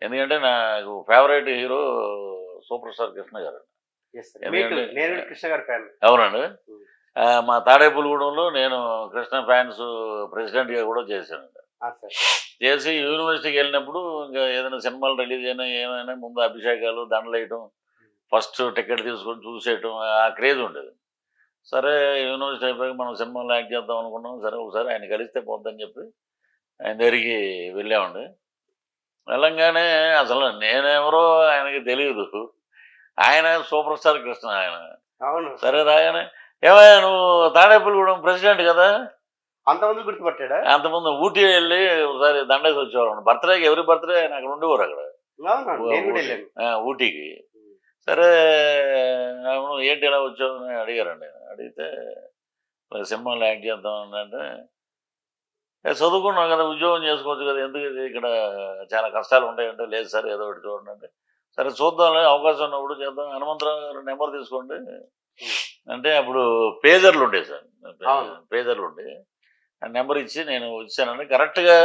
ఎందుకంటే నాకు favourite hero super star Krishna గారు. ఎందుకంటే నేను కృష్ణ గారి ఫ్యాన్. అవునండి. మా తాడేపల్లిగూడెంలో నేను కృష్ణ ఫ్యాన్స్ ప్రెసిడెంట్గా కూడా చేశానండి. చేసి యూనివర్సిటీకి వెళ్ళినప్పుడు ఇంకా ఏదైనా సినిమాలు రిలీజ్ అయినా ఏమైనా ముందు అభిషేకాలు దండలేయటం, ఫస్ట్ టికెట్ తీసుకొని చూసేయటం, ఆ క్రేజ్ ఉండేది. సరే యూనివర్సిటీ అయిపోయాక మనం సినిమాలో యాక్ట్ చేద్దాం అనుకున్నాం. సరే ఒకసారి ఆయన కలిస్తే పోద్దని చెప్పి ఆయన దగ్గరికి వెళ్ళామండి. వెళ్ళంగానే అసలు నేనెవరో ఆయనకి తెలియదు. ఆయన సూపర్ స్టార్ కృష్ణ ఆయన. అవును. సరే రాగానే ఏమయ్యా నువ్వు తాడేపల్లిగూడెం ప్రెసిడెంట్ కదా, అంతమంది గుర్తుపట్టాడా? అంతకుముందు ఊటీ వెళ్ళి ఒకసారి దండేసి వచ్చేవాడు. బర్త్డేకి ఎవరి బర్త్డే ఆయన అక్కడ ఉండేవారు అక్కడ ఊటీకి. సరే అవును ఏంటి ఇలా వచ్చావు అని అడిగారండి. అడిగితే సినిమాలో యాక్ట్ చేద్దాం అంటే చదువుకున్నాం కదా, ఉద్యోగం చేసుకోవచ్చు కదా, ఎందుకు ఇది ఇక్కడ చాలా కష్టాలు ఉంటాయంటే, లేదు సార్ ఏదో ఒకటి చూడండి అంటే, సరే చూద్దాంలే అవకాశం ఉన్నప్పుడు చేద్దాం, హనుమంతరావు గారు నెంబర్ తీసుకోండి అంటే అప్పుడు పేజర్లు ఉండేవి సార్, పేజర్లు ఉండే ఆ నెంబర్ ఇచ్చి నేను వచ్చానండి. కరెక్ట్గా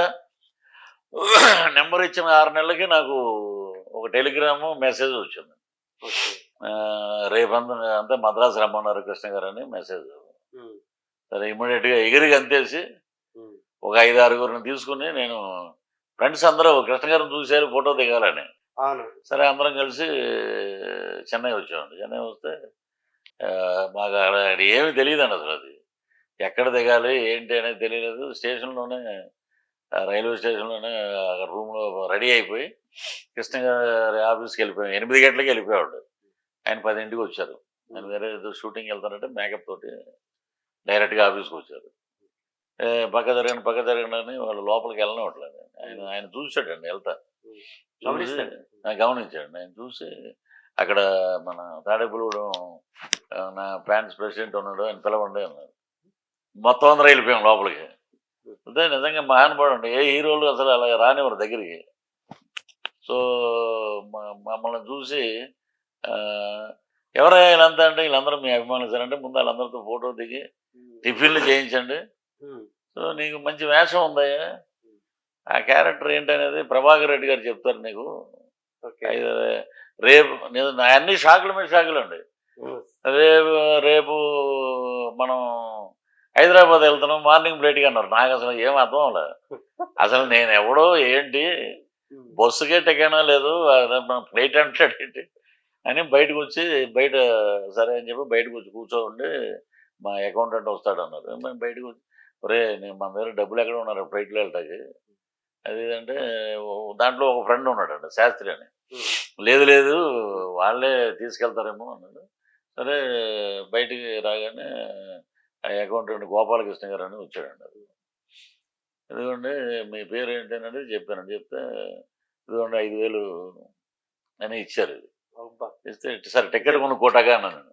నెంబర్ ఇచ్చిన 6 నెలలకి నాకు ఒక టెలిగ్రాము మెసేజ్ వచ్చింది. రేపంతా మద్రాసు రమ్మన్నారు కృష్ణ గారు అని మెసేజ్. సరే ఇమ్మీడియట్గా ఎగిరికి అంతేసి ఒక 5-6 తీసుకుని నేను ఫ్రెండ్స్ అందరూ కృష్ణ గారిని చూశారు ఫోటో దిగాలని. సరే అందరం కలిసి చెన్నై వచ్చామండి. చెన్నై వస్తే మాకు అక్కడ ఏమి తెలియదండి అసలు, అది ఎక్కడ దిగాలి ఏంటి అనేది తెలియలేదు. స్టేషన్లోనే రైల్వే స్టేషన్లోనే రూమ్లో రెడీ అయిపోయి కృష్ణ గారి ఆఫీస్కి వెళ్ళిపోయాం. 8 గంటలకి వెళ్ళిపోయాడు. ఆయన 10ంటికి వచ్చారు. ఆయన వేరే ఏదో షూటింగ్ వెళ్తారంటే మేకప్ తోటి డైరెక్ట్గా ఆఫీస్కి వచ్చారు. పక్క జరగండి అని వాళ్ళు లోపలికి వెళ్ళనివ్వట్లేదు. ఆయన చూశాడండి వెళ్తా, గమనించాడు. ఆయన చూసి అక్కడ మన తాడేపల్లిగూడెం నా ఫ్యాన్స్ ప్రెసిడెంట్ ఉన్నాడు, ఆయన పిలవండి అన్నాడు. మొత్తం అందరూ వెళ్ళిపోయాం లోపలికి. అదే నిజంగా మహానుభావుడు. ఏ హీరోలు అసలు అలా రానివ్వరు దగ్గరికి. సో మమ్మల్ని చూసి ఎవరైనా వీళ్ళంతా అంటే, వీళ్ళందరూ మీ అభిమానులు సార్ అంటే, ముందు వాళ్ళందరితో ఫోటో దిగి టిఫిన్లు చేయించండి. సో నీకు మంచి వేషం ఉందయ్యా, ఆ క్యారెక్టర్ ఏంటనేది ప్రభాకర్ రెడ్డి గారు చెప్తారు నీకు. రేపు నేను అన్ని షాకుల మీద షాకులు అండి. రేపు మనం హైదరాబాద్ వెళ్తున్నాం, మార్నింగ్ ఫ్లైట్గా అన్నారు. నాకు అసలు ఏం అర్థం అవ్వలేదు. అసలు నేను ఎవడో ఏంటి, బస్సుకే టికెనా లేదు, ఫ్లైట్ అంటాడు ఏంటి అని బయటకు వచ్చి సరే అని చెప్పి బయటకు వచ్చి కూర్చోండి, మా అకౌంటెంట్ వస్తాడు అన్నారు. మేము బయటకు వచ్చి ఒరే నేను మన దగ్గర డబ్బులు ఎక్కడ ఉన్నారు ఫ్లైట్లో వెళ్ళటానికి అది అంటే, దాంట్లో ఒక ఫ్రెండ్ ఉన్నాడండి శాస్త్రి అని. లేదు వాళ్ళే తీసుకెళ్తారేమో అన్నాడు. సరే బయటికి రాగానే ఆ అకౌంటెంట్ గోపాలకృష్ణ గారు అని వచ్చాడండి. అది ఎందుకంటే మీ పేరు ఏంటంటే చెప్పానండి. చెప్తే ఇదిగోండి 5,000 అని ఇచ్చారు. ఇస్తే సరే టికెట్ కొనుక్కోటాగా అన్నాను.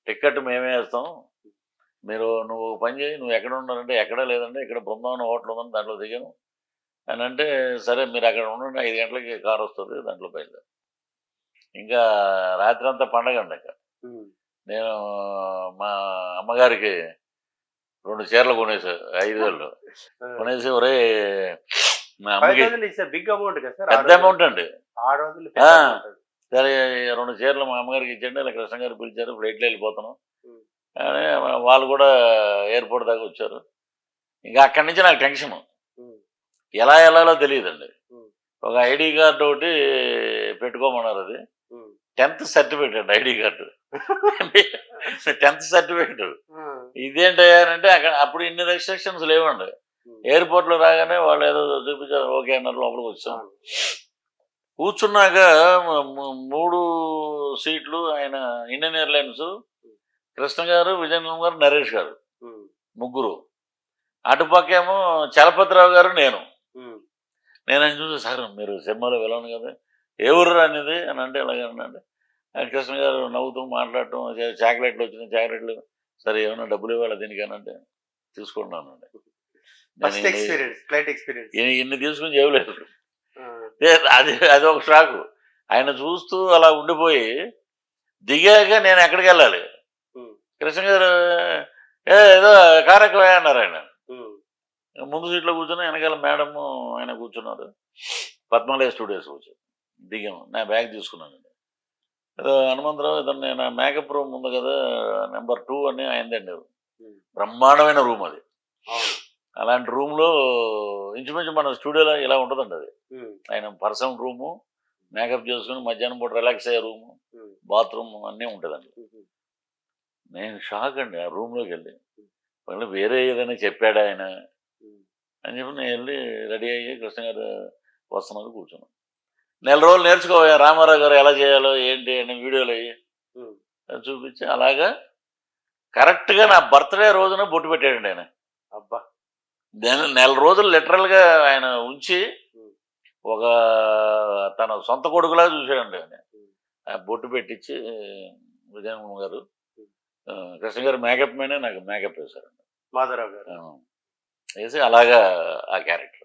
టికెట్ మేమే వేస్తాం, నువ్వు పని చేయి, నువ్వు ఎక్కడ ఉన్నారంటే ఎక్కడా లేదంటే ఇక్కడ బృందావనం హోటల్ ఉందని దాంట్లో దిగాను అని అంటే, సరే మీరు అక్కడ ఉండండి 5 గంటలకి కారు వస్తుంది దాంట్లో బయలుదేరు. ఇంకా రాత్రి అంతా పండగ అండి. ఇంకా నేను మా అమ్మగారికి 2 చీరలు కొనేసారు 5,000 కొనేసి, ఒరే మా అమ్మకి పెద్ద అమౌంట్ అండి. సరే 2 చీరలు మా అమ్మగారికి ఇచ్చండి, ఇలా కృష్ణ గారు పిలిచారు, ఫ్లైట్లో వెళ్ళిపోతున్నాం అని వాళ్ళు కూడా ఎయిర్పోర్ట్ దాకా వచ్చారు. ఇంకా అక్కడి నుంచి నాకు టెన్షన్, ఎలా వెళ్ళాలో తెలియదండి. ఒక ఐడి కార్డు ఒకటి పెట్టుకోమన్నారు. అది 10th సర్టిఫికేట్ అండి, ఐడి కార్డు 10th సర్టిఫికేట్. ఇదేంటంటే అక్కడ అప్పుడు ఇన్ని రెస్ట్రిక్షన్స్ లేవండి. ఎయిర్పోర్ట్లో రాగానే వాళ్ళు ఏదో చూపించారు, ఓకే అన్నారు, లోపలికి వచ్చాం. కూర్చున్నాక 3 సీట్లు ఆయన ఇండియన్ ఎయిర్లైన్స్, కృష్ణ గారు, విజయనగరం గారు, నరేష్ గారు, ముగ్గురు. అటుపక్కేమో చలపతిరావు గారు, నేను ఆయన చూసి, సార్ మీరు సినిమాలో వెళ్ళను కదా, ఏ ఊరు అనేది అని అంటే ఎలాగనండి. కృష్ణ గారు నవ్వుతూ మాట్లాడటం, చాక్లెట్లు వచ్చినాయి, చాక్లెట్లు సరే ఏమన్నా డబ్బులు ఇవ్వాలి దీనికేనంటే తీసుకుంటానండి. ఇన్ని తీసుకుని చేయలేదు. అది ఒక షాకు. ఆయన చూస్తూ అలా ఉండిపోయి దిగాక నేను ఎక్కడికి వెళ్ళాలి, కృష్ణ గారు ఏదో కార్యక్రమం అన్నారు. ఆయన ముందు సీట్లో కూర్చొని వెనకాల మేడము ఆయన కూర్చున్నారు. పద్మాలయ స్టూడియోస్ కూర్చొని దిగాము. నా బ్యాగ్ తీసుకున్నానండి. ఏదో హనుమంతరావు ఇతను నా మేకప్ రూమ్ ఉంది కదా, నెంబర్ 2 అని అయిందండి. ఉమ్. బ్రహ్మాండమైన రూమ్ అది. అవును. అలాంటి రూమ్లో ఇంచుమించు మన స్టూడియోలో ఇలా ఉంటుందండి అది. ఉమ్. ఆయన పర్సనల్ రూము, మేకప్ చేసుకుని మధ్యాహ్నం పూట రిలాక్స్ అయ్యే రూము, ఉమ్. బాత్రూమ్ అన్నీ ఉంటుందండి. ఉమ్. నేను షాక్ అండి ఆ రూమ్లోకి వెళ్ళి. మళ్ళీ వేరే ఏదైనా చెప్పాడా ఆయన ఉమ్. అని చెప్పి నేను వెళ్ళి రెడీ అయ్యి కృష్ణ గారు వస్తున్నారు కూర్చున్నాను. నెల రోజులు నేర్చుకోవా రామారావు గారు ఎలా చేయాలో ఏంటి అని వీడియోలు అయ్యి ఉమ్. చూపించి అలాగా కరెక్ట్గా నా బర్త్డే రోజున బొట్టు పెట్టాడండి ఆయన. అబ్బా. నెల రోజులు లిటరల్గా ఆయన ఉంచి ఉమ్. ఒక తన సొంత కొడుకులా చూశాడండి ఆయన. ఉమ్. ఆ బొట్టు పెట్టించి విజయనగరం గారు ఉమ్. కృష్ణ గారు మేకప్ మీనే నాకు మేకప్ వేశారండి. మాధవరావు గారు. వేసి అలాగా ఆ క్యారెక్టర్